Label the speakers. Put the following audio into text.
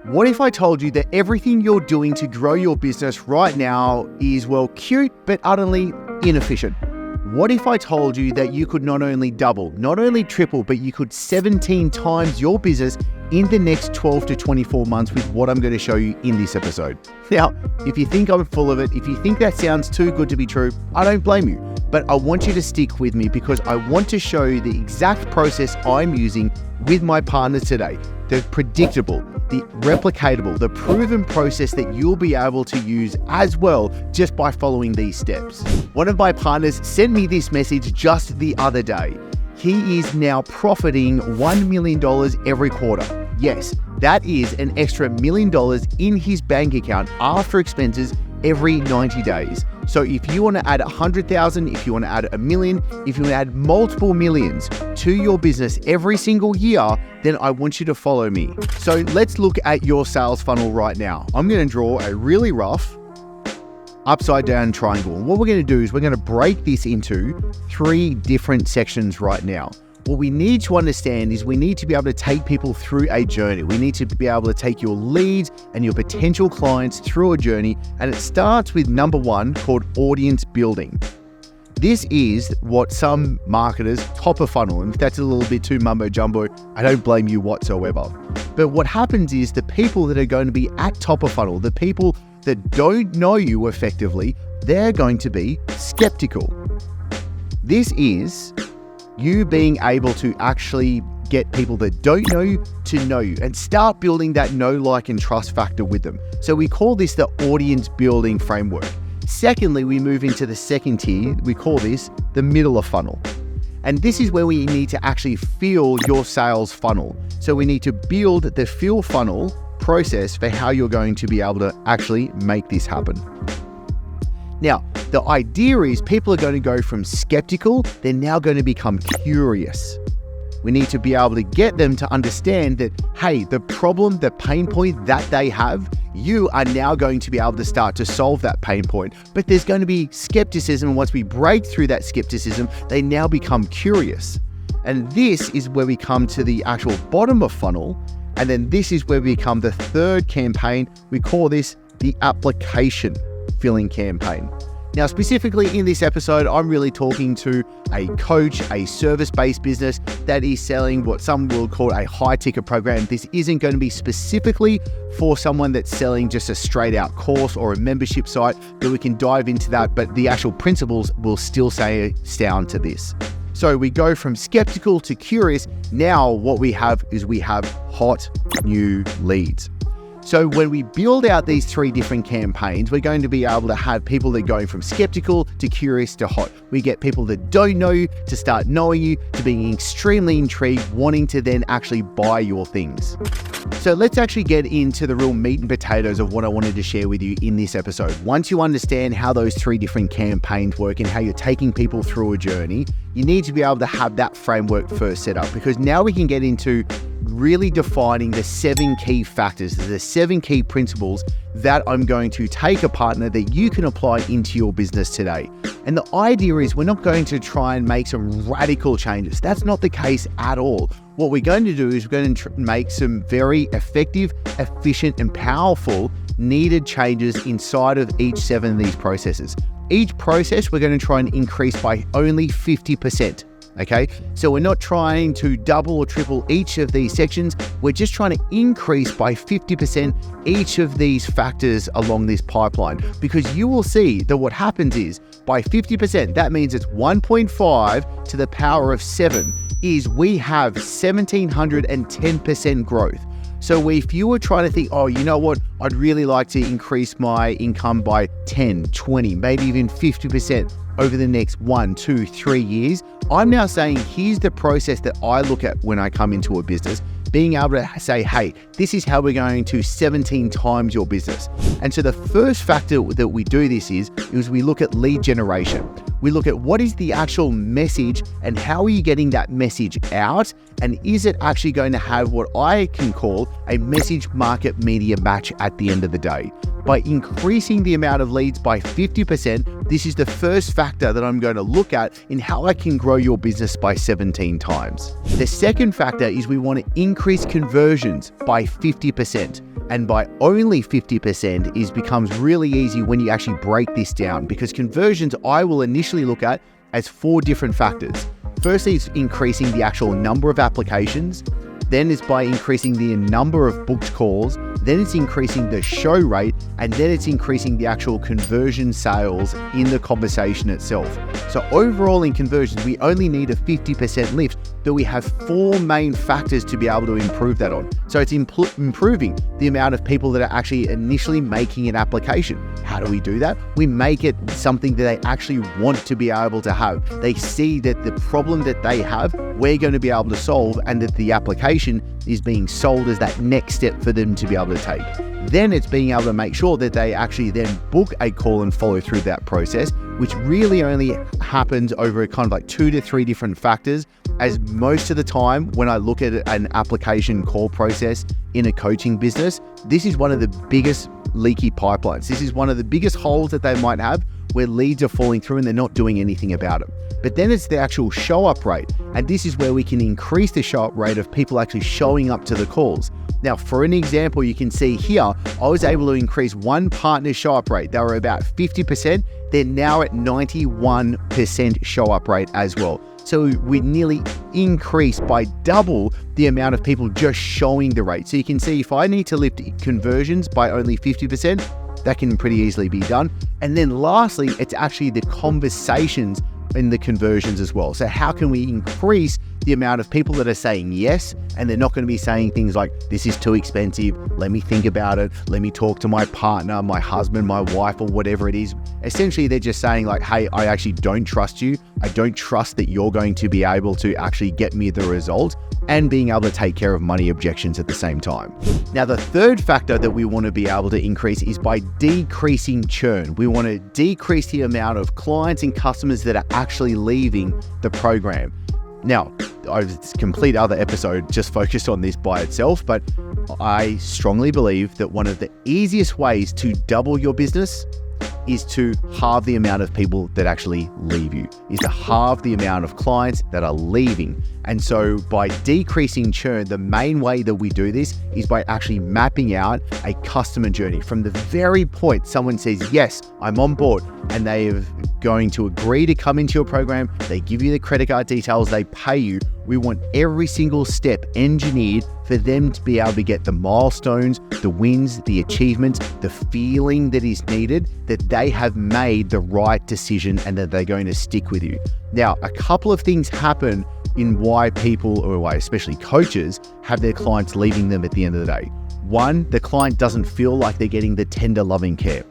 Speaker 1: What if I told you that everything you're doing to grow your business right now is, well, cute, but utterly inefficient? What if I told you that you could not only double, not only triple, but you could 17 times your business in the next 12 to 24 months with what I'm going to show you in this episode? Now, if you think I'm full of it, if you think that sounds too good to be true, I don't blame you. But I want you to stick with me because I want to show you the exact process I'm using with my partners today. The predictable, the replicatable, the proven process that you'll be able to use as well just by following these steps. One of my partners sent me this message just the other day. He is now profiting $1 million every quarter. Yes, that is an extra $1 million in his bank account after expenses every 90 days. So if you want to add 100,000, if you want to add $1 million, if you want to add multiple millions to your business every single year, then I want you to follow me. So let's look at your sales funnel right now. I'm going to draw a really rough upside down triangle. And what we're going to do is we're going to break this into 3 different sections right now. What we need to understand is we need to be able to take people through a journey. We need to be able to take your leads and your potential clients through a journey. And it starts with number 1 called audience building. This is what some marketers top of funnel. And if that's a little bit too mumbo jumbo, I don't blame you whatsoever. But what happens is the people that are going to be at top of funnel, the people that don't know you effectively, they're going to be skeptical. This is you being able to actually get people that don't know you to know you and start building that know, like, and trust factor with them. So we call this the audience building framework. Secondly, we move into the second tier. We call this the middle of funnel. And this is where we need to actually fill your sales funnel. So we need to build the fill funnel process for how you're going to be able to actually make this happen. Now, the idea is people are going to go from skeptical, they're now going to become curious. We need to be able to get them to understand that, hey, the problem, the pain point that they have, you are now going to be able to start to solve that pain point. But there's going to be skepticism. Once we break through that skepticism, they now become curious. And this is where we come to the actual bottom of funnel. And then this is where we become the third campaign. We call this the application filling campaign. Now, specifically in this episode, I'm really talking to a coach, a service-based business that is selling what some will call a high-ticket program. This isn't going to be specifically for someone that's selling just a straight-out course or a membership site, but we can dive into that, but the actual principles will still stay down to this. So we go from skeptical to curious. Now what we have is we have hot new leads. So when we build out these 3 different campaigns, we're going to be able to have people that are going from skeptical to curious to hot. We get people that don't know you to start knowing you, to being extremely intrigued, wanting to then actually buy your things. So let's actually get into the real meat and potatoes of what I wanted to share with you in this episode. Once you understand how those 3 different campaigns work and how you're taking people through a journey, you need to be able to have that framework first set up, because now we can get into really defining the 7 key factors, the 7 key principles that I'm going to take a partner that you can apply into your business today. And the idea is we're not going to try and make some radical changes. That's not the case at all. What we're going to do is we're going to make some very effective, efficient, and powerful needed changes inside of each 7 of these processes. Each process we're going to try and increase by only 50%. Okay, so we're not trying to double or triple each of these sections. We're just trying to increase by 50% each of these factors along this pipeline, because you will see that what happens is by 50%, that means it's 1.5 to the power of 7 is we have 1,710% growth. So if you were trying to think, oh, you know what, I'd really like to increase my income by 10, 20, maybe even 50% over the next 1, 2, 3 years, I'm now saying, here's the process that I look at when I come into a business, being able to say, hey, this is how we're going to 17 times your business. And so the first factor that we do this is we look at lead generation. We look at what is the actual message and how are you getting that message out? And is it actually going to have what I can call a message market media match at the end of the day? By increasing the amount of leads by 50%, this is the first factor that I'm going to look at in how I can grow your business by 17 times. The second factor is we want to increase conversions by 50%. and by only 50% becomes really easy when you actually break this down, because conversions I will initially look at as 4 different factors. Firstly, it's increasing the actual number of applications. Then it's by increasing the number of booked calls. Then it's increasing the show rate, and then it's increasing the actual conversion sales in the conversation itself. So overall in conversions, we only need a 50% lift, but we have 4 main factors to be able to improve that on. So it's improving the amount of people that are actually initially making an application. How do we do that? We make it something that they actually want to be able to have. They see that the problem that they have, we're going to be able to solve, and that the application is being sold as that next step for them to be able to take. Then it's being able to make sure that they actually then book a call and follow through that process, which really only happens over kind of like 2 to 3 different factors. As most of the time when I look at an application call process in a coaching business, this is one of the biggest leaky pipelines. This is one of the biggest holes that they might have, where leads are falling through and they're not doing anything about it. But then it's the actual show up rate. And this is where we can increase the show up rate of people actually showing up to the calls. Now, for an example, you can see here, I was able to increase one partner's show up rate. They were about 50%. They're now at 91% show up rate as well. So we nearly increased by double the amount of people just showing the rate. So you can see if I need to lift conversions by only 50%, that can pretty easily be done. And then lastly, it's actually the conversations in the conversions as well. So how can we increase the amount of people that are saying yes, and they're not going to be saying things like, this is too expensive, let me think about it, let me talk to my partner, my husband, my wife, or whatever it is. Essentially, they're just saying like, hey, I actually don't trust you. I don't trust that you're going to be able to actually get me the result, and being able to take care of money objections at the same time. Now, the third factor that we want to be able to increase is by decreasing churn. We want to decrease the amount of clients and customers that are actually leaving the program. Now, it's a complete other episode just focused on this by itself, but I strongly believe that one of the easiest ways to double your business is to halve the amount of people that actually leave you, is to halve the amount of clients that are leaving. And so by decreasing churn, the main way that we do this is by actually mapping out a customer journey from the very point someone says, yes, I'm on board, and they are going to agree to come into your program. They give you the credit card details, they pay you. We want every single step engineered for them to be able to get the milestones, the wins, the achievements, the feeling that is needed, that they have made the right decision and that they're going to stick with you. Now, a couple of things happen in why people, or why especially coaches, have their clients leaving them at the end of the day. One, the client doesn't feel like they're getting the tender loving care.